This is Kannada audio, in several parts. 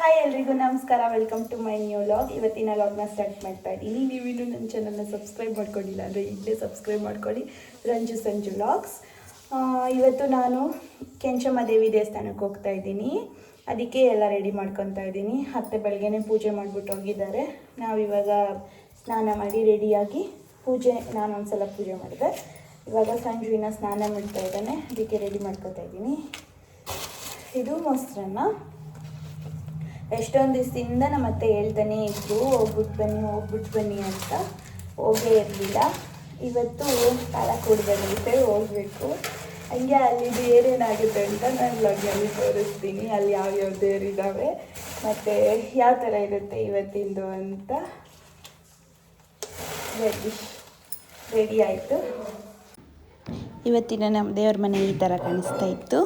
ಹಾಯ್ ಎಲ್ರಿಗೂ ನಮಸ್ಕಾರ, welcome to my new vlog. ಇವತ್ತಿನ ವ್ಲಾಗ್ನ ಸ್ಟಾರ್ಟ್ ಮಾಡ್ತಾ ಇದ್ದೀನಿ. ನೀವಿನ್ನೂ ನನ್ನ ಚಾನಲ್ನ ಸಬ್ಸ್ಕ್ರೈಬ್ ಮಾಡ್ಕೊಂಡಿಲ್ಲ ಅಂದರೆ ಈಗಲೇ ಸಬ್ಸ್ಕ್ರೈಬ್ ಮಾಡ್ಕೊಳ್ಳಿ. ರಂಜು ಸಂಜು ವ್ಲಾಗ್ಸ್. ಇವತ್ತು ನಾನು ಕೆಂಚಮ್ಮ ದೇವಿ ದೇವಸ್ಥಾನಕ್ಕೆ ಹೋಗ್ತಾ ಇದ್ದೀನಿ. ಅದಕ್ಕೆ ಎಲ್ಲ ರೆಡಿ ಮಾಡ್ಕೊತಾ ಇದ್ದೀನಿ. ಅತ್ತೆ ಬೆಳಗ್ಗೆನೇ ಪೂಜೆ ಮಾಡಿಬಿಟ್ಟು ಹೋಗಿದ್ದಾರೆ. ನಾವಿವಾಗ ಸ್ನಾನ ಮಾಡಿ ರೆಡಿಯಾಗಿ ನಾನು ಒಂದ್ಸಲ ಪೂಜೆ ಮಾಡಿದೆ. ಇವಾಗ ಸಂಜುವಿನ ಸ್ನಾನ ಮಾಡ್ತಾ ಇದ್ದಾನೆ, ಅದಕ್ಕೆ ರೆಡಿ ಮಾಡ್ಕೊತಾ ಇದ್ದೀನಿ. ಇದು ಮೊಸರನ್ನ. ಎಷ್ಟೊಂದು ದಿವಸದಿಂದ ನಮ್ಮ ಅತ್ತೆ ಹೇಳ್ತಾನೆ ಇದ್ರು ಹೋಗ್ಬಿಟ್ಟು ಬನ್ನಿ ಅಂತ. ಹೋಗೇ ಇರಲಿಲ್ಲ. ಇವತ್ತು ಕಾಲ ಕೂಡ ಬಂದಿದೆ, ಹೋಗಬೇಕು. ಹಂಗೆ ಅಲ್ಲಿ ಏನೇನಾಗುತ್ತೆ ಅಂತ ನಾನು ವ್ಲಾಗ್ನಲ್ಲಿ ತೋರಿಸ್ತೀನಿ. ಅಲ್ಲಿ ಯಾವ್ಯಾವ ದೇವರಿದ್ದಾವೆ ಮತ್ತು ಯಾವ ಥರ ಇರುತ್ತೆ ಇವತ್ತಿಂದು ಅಂತ. ರೆಡಿ ಆಯಿತು. ಇವತ್ತಿನ ನಮ್ಮ ದೇವ್ರ ಮನೆ ಈ ಥರ ಕಾಣಿಸ್ತಾ ಇತ್ತು.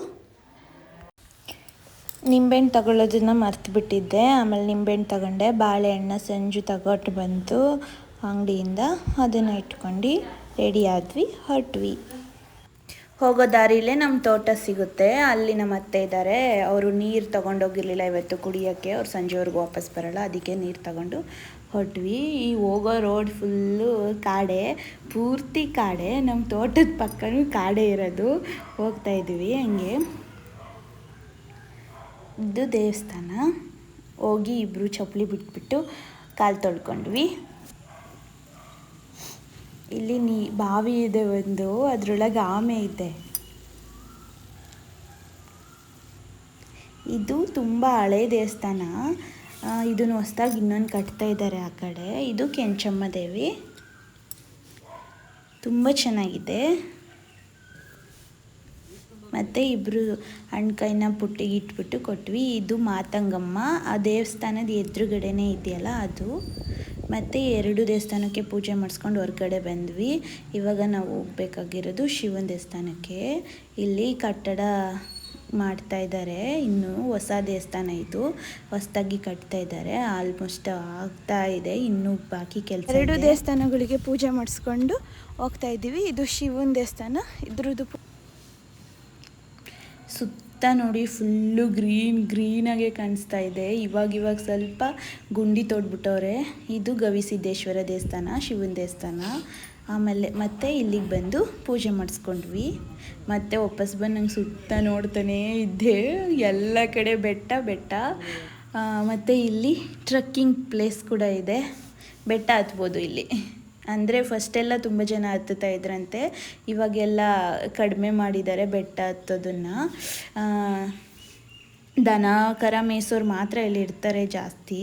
ನಿಂಬೆಹಣ್ಣು ತಗೊಳ್ಳೋದನ್ನು ಮರ್ತುಬಿಟ್ಟಿದ್ದೆ. ಆಮೇಲೆ ನಿಂಬೆಹಣ್ಣು ತಗೊಂಡೆ. ಬಾಳೆಹಣ್ಣು ಸಂಜು ತಗೊಟ್ಟು ಬಂತು ಅಂಗಡಿಯಿಂದ. ಅದನ್ನು ಇಟ್ಕೊಂಡು ರೆಡಿ ಆದ್ವಿ, ಹೊರಟ್ವಿ. ಹೋಗೋ ದಾರಿಲೇ ನಮ್ಮ ತೋಟ ಸಿಗುತ್ತೆ. ಅಲ್ಲಿ ನಮ್ಮ ಅತ್ತೆ ಇದ್ದಾರೆ. ಅವರು ನೀರು ತೊಗೊಂಡೋಗಿರಲಿಲ್ಲ ಇವತ್ತು ಕುಡಿಯೋಕ್ಕೆ. ಅವ್ರು ಸಂಜೆವರೆಗೂ ವಾಪಸ್ ಬರೋಲ್ಲ, ಅದಕ್ಕೆ ನೀರು ತಗೊಂಡು ಹೊರಟ್ವಿ. ಈ ಹೋಗೋ ರೋಡ್ ಫುಲ್ಲು ಕಾಡೆ, ಪೂರ್ತಿ ಕಾಡೆ. ನಮ್ಮ ತೋಟದ ಪಕ್ಕನೂ ಕಾಡೆ ಇರೋದು. ಹೋಗ್ತಾಯಿದ್ವಿ ಹಂಗೆ. ಇದು ದೇವಸ್ಥಾನ. ಹೋಗಿ ಇಬ್ಬರು ಚಪ್ಪಲಿ ಬಿಟ್ಬಿಟ್ಟು ಕಾಲು ತೊಳ್ಕೊಂಡ್ವಿ. ಇಲ್ಲಿ ಬಾವಿ ಇದೆ ಒಂದು, ಅದರೊಳಗೆ ಆಮೆ ಇದೆ. ಇದು ತುಂಬ ಹಳೆ ದೇವಸ್ಥಾನ. ಇದನ್ನು ಹೊಸದಾಗಿ ಇನ್ನೊಂದು ಕಟ್ತಾ ಇದ್ದಾರೆ ಆ ಕಡೆ. ಇದು ಕೆಂಚಮ್ಮ ದೇವಿ, ತುಂಬ ಚೆನ್ನಾಗಿದೆ. ಮತ್ತು ಇಬ್ಬರು ಹಣ್ಕಾಯಿನ ಪುಟ್ಟಿಗೆ ಇಟ್ಬಿಟ್ಟು ಕೊಟ್ವಿ. ಇದು ಮಾತಂಗಮ್ಮ. ಆ ದೇವಸ್ಥಾನದ ಎದುರುಗಡೆನೇ ಇದೆಯಲ್ಲ ಅದು. ಮತ್ತು 2 ದೇವಸ್ಥಾನಕ್ಕೆ ಪೂಜೆ ಮಾಡಿಸ್ಕೊಂಡು ಹೊರಗಡೆ ಬಂದ್ವಿ. ಇವಾಗ ನಾವು ಹೋಗ್ಬೇಕಾಗಿರೋದು ಶಿವನ ದೇವಸ್ಥಾನಕ್ಕೆ. ಇಲ್ಲಿ ಕಟ್ಟಡ ಮಾಡ್ತಾ ಇದ್ದಾರೆ. ಇನ್ನು ಹೊಸ ದೇವಸ್ಥಾನ ಇದು, ಹೊಸದಾಗಿ ಕಟ್ತಾ ಇದ್ದಾರೆ. ಆಲ್ಮೋಸ್ಟ್ ಆಗ್ತಾ ಇದೆ, ಇನ್ನೂ ಬಾಕಿ ಕೆಲಸ. 2 ದೇವಸ್ಥಾನಗಳಿಗೆ ಪೂಜೆ ಮಾಡಿಸ್ಕೊಂಡು ಹೋಗ್ತಾ ಇದ್ದೀವಿ. ಇದು ಶಿವನ ದೇವಸ್ಥಾನ. ಇದ್ರದ್ದು ಸುತ್ತ ನೋಡಿ ಫುಲ್ಲು ಗ್ರೀನಾಗೆ ಕಾಣಿಸ್ತಾ ಇದೆ. ಇವಾಗ ಸ್ವಲ್ಪ ಗುಂಡಿ ತೊಡ್ಬಿಟ್ಟವ್ರೆ. ಇದು ಗವಿಸಿದ್ದೇಶ್ವರ ದೇವಸ್ಥಾನ, ಶಿವನ ದೇವಸ್ಥಾನ. ಆಮೇಲೆ ಮತ್ತೆ ಇಲ್ಲಿಗೆ ಬಂದು ಪೂಜೆ ಮಾಡಿಸ್ಕೊಂಡ್ವಿ. ಮತ್ತೆ ವಾಪಸ್ ಬಂದು ನಂಗೆ ಸುತ್ತ ನೋಡ್ತಾನೇ ಇದ್ದೆ. ಎಲ್ಲ ಕಡೆ ಬೆಟ್ಟ. ಮತ್ತು ಇಲ್ಲಿ ಟ್ರಕ್ಕಿಂಗ್ ಪ್ಲೇಸ್ ಕೂಡ ಇದೆ. ಬೆಟ್ಟ ಹತ್ಬೋದು ಇಲ್ಲಿ. ಅಂದರೆ ಫಸ್ಟೆಲ್ಲ ತುಂಬ ಜನ ಹತ್ತುತ್ತಾ ಇದ್ರಂತೆ, ಇವಾಗೆಲ್ಲ ಕಡಿಮೆ ಮಾಡಿದ್ದಾರೆ ಬೆಟ್ಟ ಹತ್ತೋದನ್ನು. ದನ ಕರ ಮೇಯಿಸೋರು ಮಾತ್ರ ಇಲ್ಲಿ ಇರ್ತಾರೆ ಜಾಸ್ತಿ.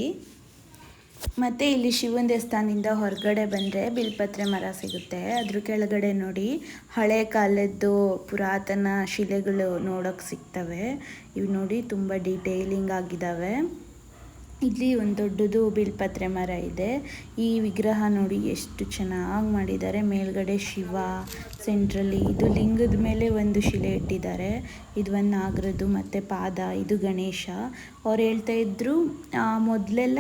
ಮತ್ತು ಇಲ್ಲಿ ಶಿವನ ದೇವಸ್ಥಾನದಿಂದ ಹೊರಗಡೆ ಬಂದರೆ ಬಿಲ್ಪತ್ರೆ ಮರ ಸಿಗುತ್ತೆ. ಅದ್ರ ಕೆಳಗಡೆ ನೋಡಿ ಹಳೆ ಕಾಲದ್ದು ಪುರಾತನ ಶಿಲೆಗಳು ನೋಡೋಕ್ಕೆ ಸಿಗ್ತವೆ. ಇವು ನೋಡಿ ತುಂಬ ಡೀಟೇಲಿಂಗ್ ಆಗಿದ್ದಾವೆ. ಇಲ್ಲಿ ಒಂದು ದೊಡ್ಡದು ಬಿಲ್ಪತ್ರೆ ಮರ ಇದೆ. ಈ ವಿಗ್ರಹ ನೋಡಿ ಎಷ್ಟು ಚೆನ್ನಾಗಿ ಮಾಡಿದ್ದಾರೆ. ಮೇಲ್ಗಡೆ ಶಿವ, ಸೆಂಟ್ರಲ್ಲಿ ಇದು ಲಿಂಗದ ಮೇಲೆ ಒಂದು ಶಿಲೆ ಇಟ್ಟಿದ್ದಾರೆ. ಇದು ಒಂದು ನಾಗರದ್ದು ಮತ್ತು ಪಾದ. ಇದು ಗಣೇಶ. ಅವ್ರು ಹೇಳ್ತಾ ಇದ್ರು ಮೊದಲೆಲ್ಲ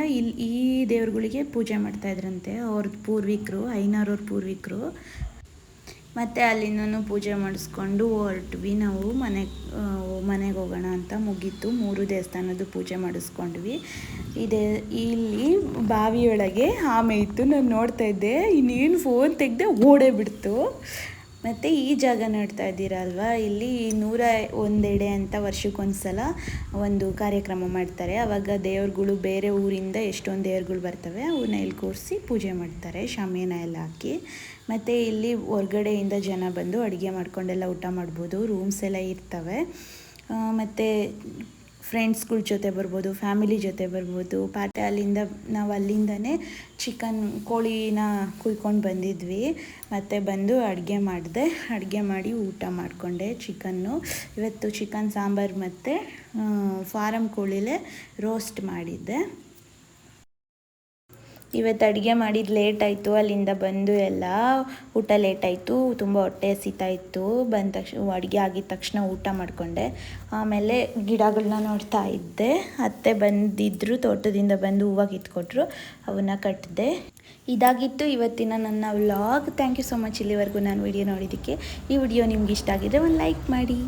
ಈ ದೇವ್ರುಗಳಿಗೆ ಪೂಜೆ ಮಾಡ್ತಾಯಿದ್ರಂತೆ ಅವ್ರದ್ದು ಪೂರ್ವಿಕರು, ಐನೋರವ್ರ ಪೂರ್ವಿಕರು. ಮತ್ತು ಅಲ್ಲಿಂದನೂ ಪೂಜೆ ಮಾಡಿಸ್ಕೊಂಡು ಹೊರಟ್ವಿ. ನಾವು ಮನೆಗೆ ಹೋಗೋಣ ಅಂತ ಮುಗೀತು. 3 ದೇವಸ್ಥಾನದ್ದು ಪೂಜೆ ಮಾಡಿಸ್ಕೊಂಡ್ವಿ. ಇಲ್ಲಿ ಬಾವಿಯೊಳಗೆ ಆಮೆ ಇತ್ತು. ನಾನು ನೋಡ್ತಾ ಇದ್ದೆ, ಇನ್ನೇನು ಫೋನ್ ತೆಗೆದೆ ಓಡೇ ಬಿಡ್ತು. ಮತ್ತು ಈ ಜಾಗ ನೋಡ್ತಾ ಇದ್ದೀರಲ್ವ, ಇಲ್ಲಿ 101 ಎಡೆ ಅಂತ ವರ್ಷಕ್ಕೊಂದ್ಸಲ ಒಂದು ಕಾರ್ಯಕ್ರಮ ಮಾಡ್ತಾರೆ. ಆವಾಗ ದೇವ್ರುಗಳು ಬೇರೆ ಊರಿಂದ ಎಷ್ಟೊಂದು ದೇವ್ರುಗಳು ಬರ್ತವೆ, ಅವನ್ನ ಇಲ್ಲಿ ಕೂರಿಸಿ ಪೂಜೆ ಮಾಡ್ತಾರೆ, ಶಾಮಿಯಾನ ಎಲ್ಲ ಹಾಕಿ. ಮತ್ತು ಇಲ್ಲಿ ಹೊರ್ಗಡೆಯಿಂದ ಜನ ಬಂದು ಅಡುಗೆ ಮಾಡ್ಕೊಂಡೆಲ್ಲ ಊಟ ಮಾಡ್ಬೋದು. ರೂಮ್ಸ್ ಎಲ್ಲ ಇರ್ತವೆ. ಮತ್ತು ಫ್ರೆಂಡ್ಸ್ಗಳ ಜೊತೆ ಬರ್ಬೋದು, ಫ್ಯಾಮಿಲಿ ಜೊತೆ ಬರ್ಬೋದು. ನಾವು ಅಲ್ಲಿಂದನೇ ಕೋಳಿನ ಕುಯ್ಕೊಂಡು ಬಂದಿದ್ವಿ. ಮತ್ತು ಬಂದು ಅಡುಗೆ ಮಾಡಿ ಊಟ ಮಾಡಿಕೊಂಡೆ. ಇವತ್ತು ಚಿಕನ್ ಸಾಂಬಾರು ಮತ್ತು ಫಾರಮ್ ಕೋಳಿಲೇ ರೋಸ್ಟ್ ಮಾಡಿದ್ದೆ. ಇವತ್ತು ಅಡುಗೆ ಮಾಡಿದ್ದು ಲೇಟ್ ಆಯಿತು. ಅಲ್ಲಿಂದ ಬಂದು ಎಲ್ಲ ಊಟ ಲೇಟ್ ಆಯಿತು. ತುಂಬ ಹೊಟ್ಟೆ ಹಸಿತಾ ಇತ್ತು. ಬಂದ ತಕ್ಷಣ ಅಡುಗೆ ಆಗಿದ ತಕ್ಷಣ ಊಟ ಮಾಡಿಕೊಂಡೆ. ಆಮೇಲೆ ಗಿಡಗಳನ್ನ ನೋಡ್ತಾ ಇದ್ದೆ. ಅತ್ತೆ ಬಂದಿದ್ದರು, ತೋಟದಿಂದ ಬಂದು ಹೂವು ಕಿತ್ಕೊಟ್ರು, ಅವನ್ನ ಕಟ್ಟಿದೆ. ಇದಾಗಿತ್ತು ಇವತ್ತಿನ ನನ್ನ vlog. Thank you so much ಇಲ್ಲಿವರೆಗೂ ನಾನು ವಿಡಿಯೋ ನೋಡಿದ್ದಕ್ಕೆ. ಈ ವಿಡಿಯೋ ನಿಮ್ಗೆ ಇಷ್ಟ ಆಗಿದ್ರೆ ಒಂದು ಲೈಕ್ ಮಾಡಿ.